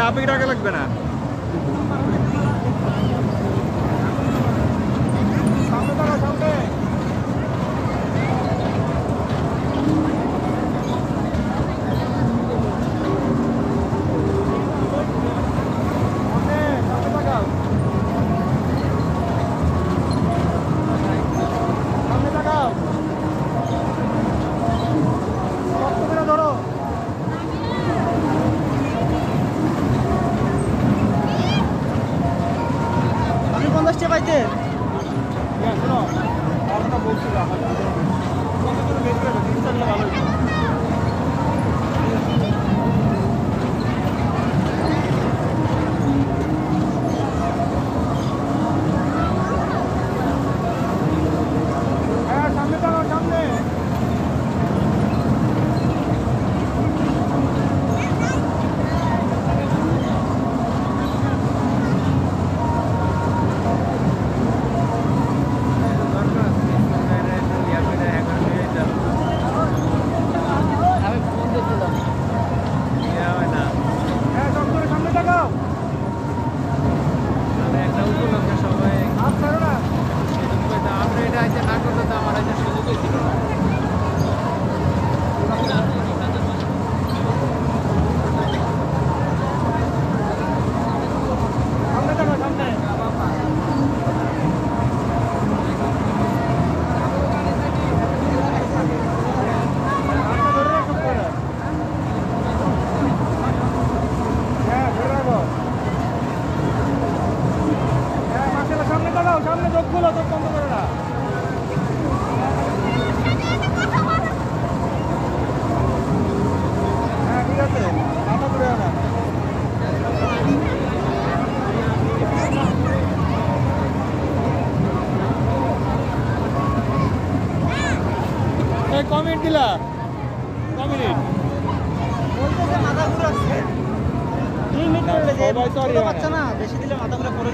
আপনি টাকা লাগবে না। পাইতে বলছিলাম ভালো। সামনে দাঁড়াও, সামনে। সামনে চোখ খোলো, চোখ বন্ধ করে না। হ্যাঁ ঠিক আছে, মাথা ঘুরে না। কমেন্ট দিলা কমিনিট মাথা ঘুরে আসছে। 2 মিনিট সবাই সরি বাচ্চা না বেশি দিলে মাথা ঘুরে পড়ে